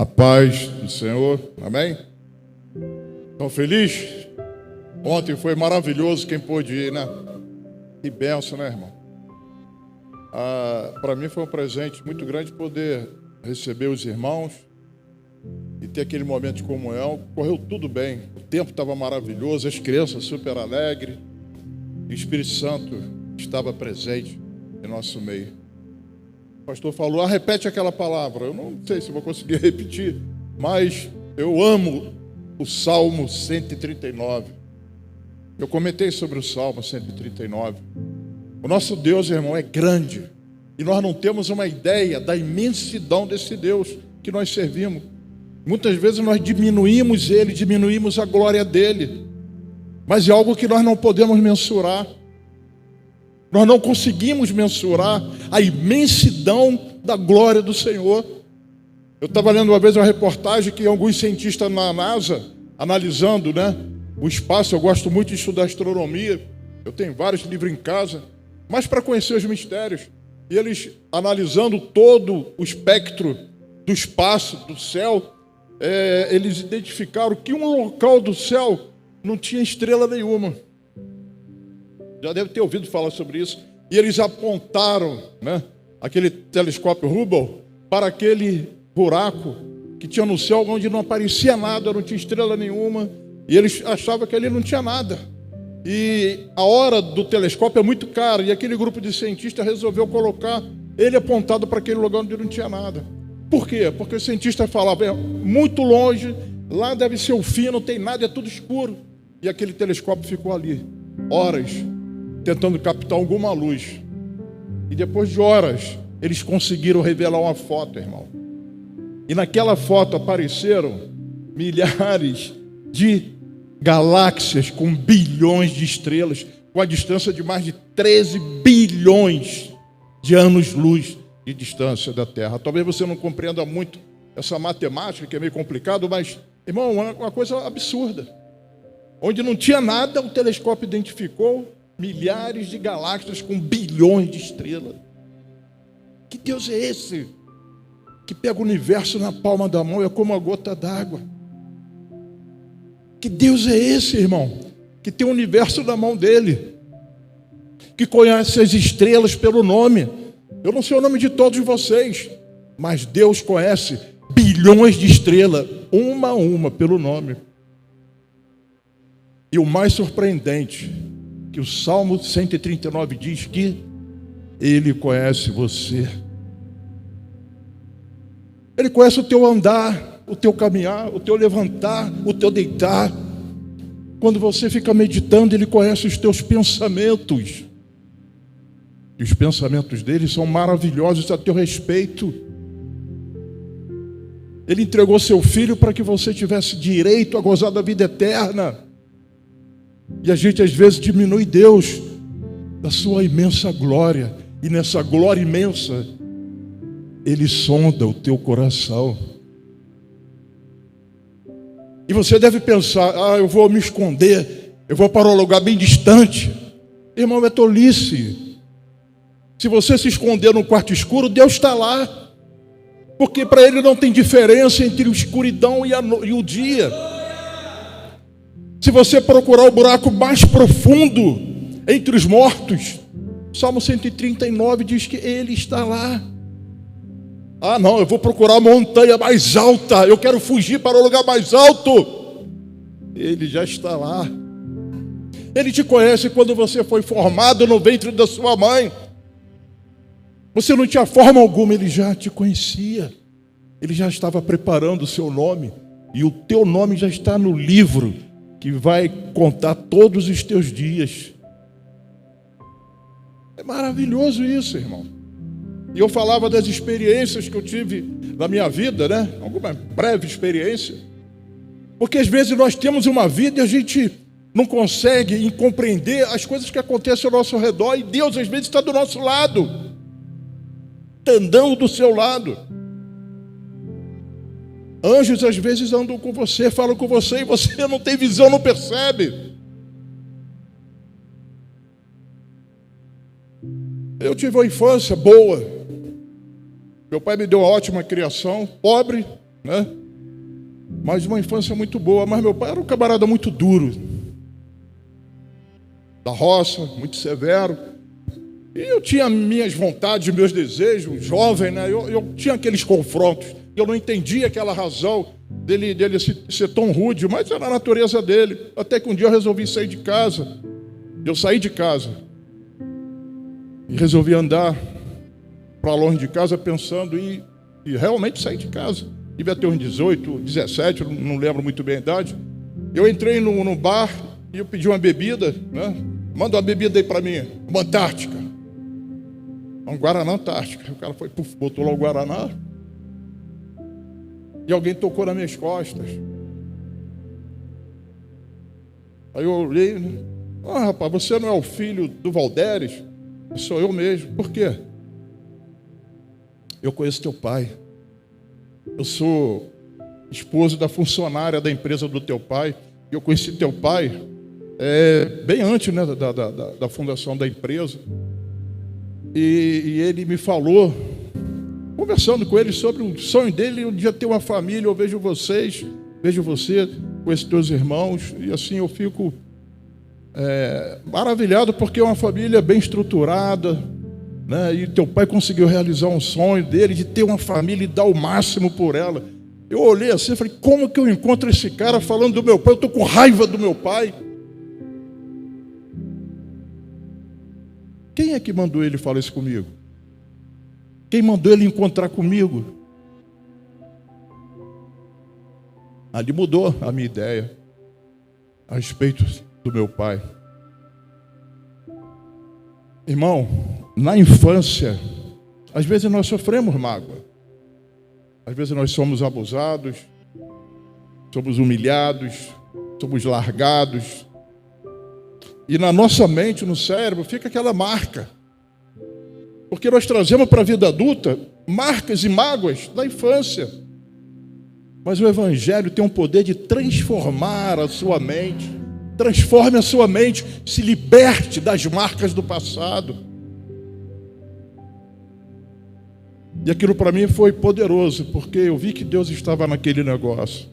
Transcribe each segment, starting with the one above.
A paz do Senhor, amém? Estão felizes? Ontem foi maravilhoso quem pôde ir, né? Que bênção, né, irmão? Para mim foi um presente muito grande poder receber os irmãos e ter aquele momento de comunhão. Correu tudo bem, o tempo estava maravilhoso, as crianças super alegres, o Espírito Santo estava presente em nosso meio. O pastor falou, repete aquela palavra. Eu não sei se vou conseguir repetir, mas eu amo o Salmo 139. Eu comentei sobre o Salmo 139. O nosso Deus, irmão, é grande. E nós não temos uma ideia da imensidão desse Deus que nós servimos. Muitas vezes nós diminuímos Ele, diminuímos a glória dEle. Mas é algo que nós não podemos mensurar. Nós não conseguimos mensurar a imensidão da glória do Senhor. Eu estava lendo uma vez uma reportagem que alguns cientistas na NASA, analisando, o espaço. Eu gosto muito de estudar astronomia. Eu tenho vários livros em casa, mas para conhecer os mistérios. E eles, analisando todo o espectro do espaço, do céu, eles identificaram que um local do céu não tinha estrela nenhuma. Já deve ter ouvido falar sobre isso. E eles apontaram, aquele telescópio Hubble para aquele buraco que tinha no céu onde não aparecia nada, não tinha estrela nenhuma. E eles achavam que ali não tinha nada. E a hora do telescópio é muito cara. E aquele grupo de cientistas resolveu colocar ele apontado para aquele lugar onde não tinha nada. Por quê? Porque o cientista falava, muito longe, lá deve ser o fim, não tem nada, é tudo escuro. E aquele telescópio ficou ali, horas, tentando captar alguma luz. E depois de horas, eles conseguiram revelar uma foto, irmão. E naquela foto apareceram milhares de galáxias com bilhões de estrelas, com a distância de mais de 13 bilhões de anos-luz de distância da Terra. Talvez você não compreenda muito essa matemática, que é meio complicado, mas, irmão, é uma coisa absurda. Onde não tinha nada, o telescópio identificou milhares de galáxias com bilhões de estrelas. Que Deus é esse? Que pega o universo na palma da mão, é como uma gota d'água. Que Deus é esse, irmão? Que tem o universo na mão dele. Que conhece as estrelas pelo nome. Eu não sei o nome de todos vocês, mas Deus conhece bilhões de estrelas, uma a uma, pelo nome. E o mais surpreendente, que o Salmo 139 diz que Ele conhece você. Ele conhece o teu andar, o teu caminhar, o teu levantar, o teu deitar. Quando você fica meditando, Ele conhece os teus pensamentos. E os pensamentos dele são maravilhosos a teu respeito. Ele entregou seu Filho para que você tivesse direito a gozar da vida eterna. E a gente às vezes diminui Deus da sua imensa glória. E nessa glória imensa, Ele sonda o teu coração. E você deve pensar, eu vou me esconder, eu vou para um lugar bem distante. Irmão, é tolice. Se você se esconder no quarto escuro, Deus está lá. Porque para Ele não tem diferença entre a escuridão e o dia. Se você procurar o buraco mais profundo entre os mortos, Salmo 139 diz que Ele está lá. Não, eu vou procurar a montanha mais alta, eu quero fugir para o lugar mais alto. Ele já está lá. Ele te conhece quando você foi formado no ventre da sua mãe. Você não tinha forma alguma, Ele já te conhecia. Ele já estava preparando o seu nome. E o teu nome já está no livro que vai contar todos os teus dias. É maravilhoso isso, irmão. E eu falava das experiências que eu tive na minha vida, alguma breve experiência. Porque às vezes nós temos uma vida e a gente não consegue compreender as coisas que acontecem ao nosso redor. E Deus às vezes está do nosso lado, andando do seu lado. Anjos às vezes andam com você, falam com você, e você não tem visão, não percebe. Eu tive uma infância boa. Meu pai me deu uma ótima criação, pobre, né? Mas uma infância muito boa. Mas meu pai era um camarada muito duro, da roça, muito severo. E eu tinha minhas vontades, meus desejos, jovem, né? Eu tinha aqueles confrontos. Eu não entendia aquela razão dele ser tão rude, mas era a natureza dele. Até que um dia eu resolvi sair de casa. Eu saí de casa e resolvi andar para longe de casa pensando em realmente sair de casa. Devia ter uns 18, 17, não lembro muito bem a idade. Eu entrei no bar e eu pedi uma bebida, né? Manda uma bebida aí para mim, uma Antártica. Um Guaraná Antártica. O cara foi, botou lá o Guaraná. E alguém tocou nas minhas costas. Aí eu olhei, né? Ah, rapaz, você não é o filho do Valderes? Sou eu mesmo. Por quê? Eu conheço teu pai. Eu sou esposo da funcionária da empresa do teu pai. Eu conheci teu pai bem antes, né, da fundação da empresa. E ele me falou, conversando com ele sobre o sonho dele, um dia ter uma família. Eu vejo você com esses teus irmãos. E assim eu fico maravilhado, porque é uma família bem estruturada, né? E teu pai conseguiu realizar um sonho dele de ter uma família e dar o máximo por ela. Eu olhei assim e falei, como que eu encontro esse cara falando do meu pai? Eu estou com raiva do meu pai. Quem é que mandou ele falar isso comigo? Quem mandou ele encontrar comigo? Ali mudou a minha ideia a respeito do meu pai. Irmão, na infância, às vezes nós sofremos mágoa. Às vezes nós somos abusados, somos humilhados, somos largados. E na nossa mente, no cérebro, fica aquela marca. Porque nós trazemos para a vida adulta marcas e mágoas da infância. Mas o Evangelho tem um poder de transformar a sua mente. Transforme a sua mente, se liberte das marcas do passado. E aquilo para mim foi poderoso, porque eu vi que Deus estava naquele negócio.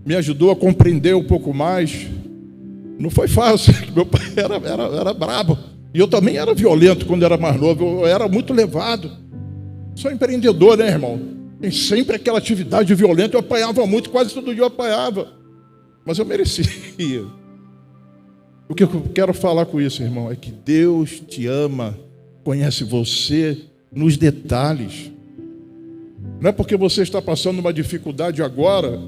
Me ajudou a compreender um pouco mais. Não foi fácil, meu pai era brabo. E eu também era violento quando era mais novo, eu era muito levado. Sou empreendedor, né, irmão? Tem sempre aquela atividade violenta, eu apanhava muito, quase todo dia eu apanhava. Mas eu merecia. O que eu quero falar com isso, irmão, é que Deus te ama, conhece você nos detalhes. Não é porque você está passando uma dificuldade agora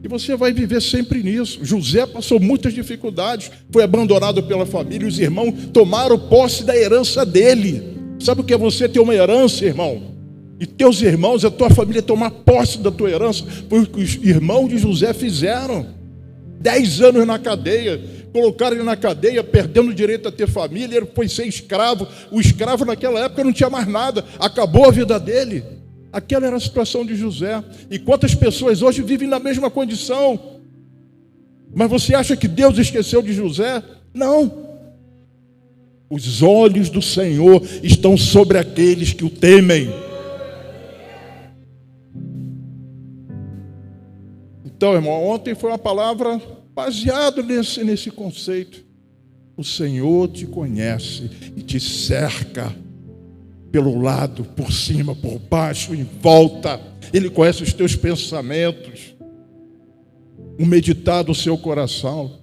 que você vai viver sempre nisso. José passou muitas dificuldades, foi abandonado pela família, os irmãos tomaram posse da herança dele. Sabe o que é você ter uma herança, irmão? E teus irmãos, a tua família tomar posse da tua herança. Foi o que os irmãos de José fizeram. 10 anos na cadeia, colocaram ele na cadeia, perdendo o direito a ter família, ele foi ser escravo. O escravo naquela época não tinha mais nada, acabou a vida dele. Aquela era a situação de José. E quantas pessoas hoje vivem na mesma condição? Mas você acha que Deus esqueceu de José? Não. Os olhos do Senhor estão sobre aqueles que o temem. Então, irmão, ontem foi uma palavra baseada nesse conceito. O Senhor te conhece e te cerca pelo lado, por cima, por baixo, em volta. Ele conhece os teus pensamentos, o meditar do seu coração.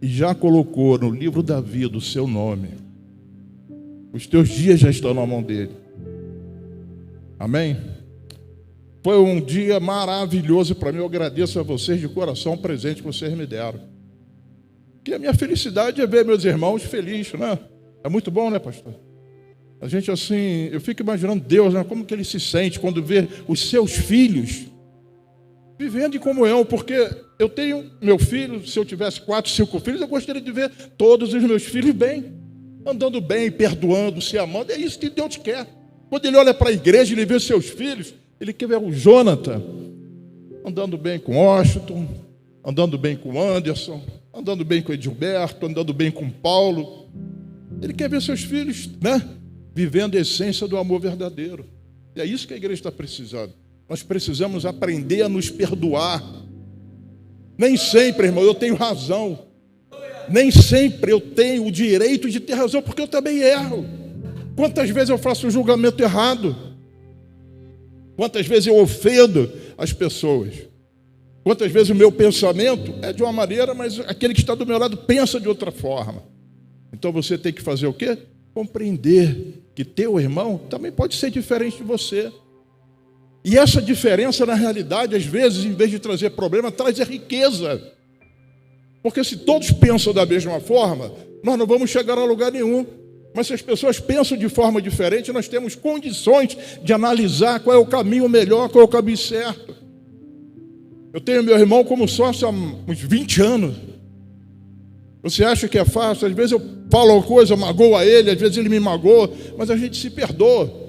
E já colocou no livro da vida o seu nome. Os teus dias já estão na mão dele. Amém? Foi um dia maravilhoso para mim. Eu agradeço a vocês de coração o presente que vocês me deram. Porque a minha felicidade é ver meus irmãos felizes, né? É muito bom, né, pastor? A gente assim, eu fico imaginando Deus, né? Como que ele se sente quando vê os seus filhos vivendo em comunhão. Porque eu tenho meu filho, se eu tivesse 4, 5 filhos, eu gostaria de ver todos os meus filhos bem, andando bem, perdoando, se amando. É isso que Deus quer. Quando ele olha para a igreja e ele vê os seus filhos, ele quer ver o Jonathan andando bem com Washington, andando bem com Anderson, andando bem com Edilberto, andando bem com Paulo. Ele quer ver seus filhos, né, vivendo a essência do amor verdadeiro. E é isso que a igreja está precisando. Nós precisamos aprender a nos perdoar. Nem sempre, irmão, eu tenho razão. Nem sempre eu tenho o direito de ter razão, porque eu também erro. Quantas vezes eu faço um julgamento errado? Quantas vezes eu ofendo as pessoas? Quantas vezes o meu pensamento é de uma maneira, mas aquele que está do meu lado pensa de outra forma. Então você tem que fazer o quê? Compreender que teu irmão também pode ser diferente de você. E essa diferença, na realidade, às vezes, em vez de trazer problema, traz a riqueza. Porque se todos pensam da mesma forma, nós não vamos chegar a lugar nenhum. Mas se as pessoas pensam de forma diferente, nós temos condições de analisar qual é o caminho melhor, qual é o caminho certo. Eu tenho meu irmão como sócio há uns 20 anos. Você acha que é fácil? Às vezes eu falo uma coisa, magoo a ele, às vezes ele me magoa, mas a gente se perdoa.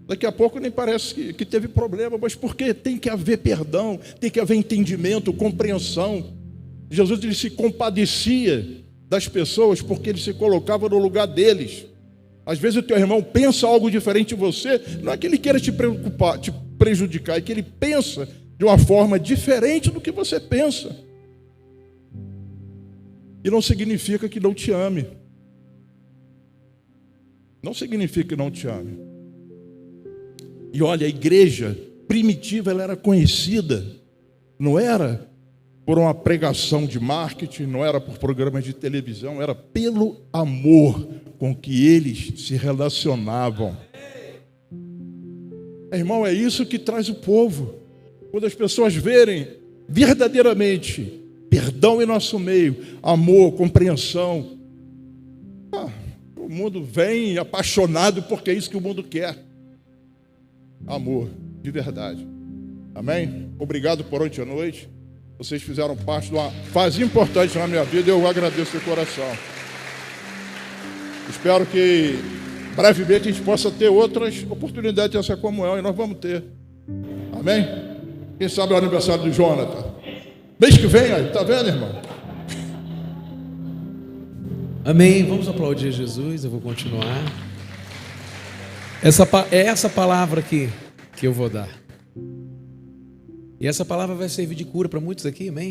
Daqui a pouco nem parece que teve problema, mas porque tem que haver perdão, tem que haver entendimento, compreensão. Jesus, ele se compadecia das pessoas porque ele se colocava no lugar deles. Às vezes o teu irmão pensa algo diferente de você, não é que ele queira te preocupar, te prejudicar, é que ele pensa de uma forma diferente do que você pensa. E não significa que não te ame. Não significa que não te ame. E olha, a igreja primitiva, ela era conhecida, não era por uma pregação de marketing, não era por programas de televisão, era pelo amor com que eles se relacionavam. Irmão, é isso que traz o povo. Quando as pessoas verem verdadeiramente perdão em nosso meio, amor, compreensão, o mundo vem apaixonado porque é isso que o mundo quer. Amor, de verdade. Amém? Obrigado por ontem à noite. Vocês fizeram parte de uma fase importante na minha vida e eu agradeço de coração. Espero que brevemente a gente possa ter outras oportunidades dessa comunhão e nós vamos ter. Amém? Quem sabe é o aniversário do Jonathan. Mês que vem, aí, tá vendo, irmão? Amém. Vamos aplaudir Jesus. Eu vou continuar. É essa palavra aqui que eu vou dar. E essa palavra vai servir de cura para muitos aqui, amém?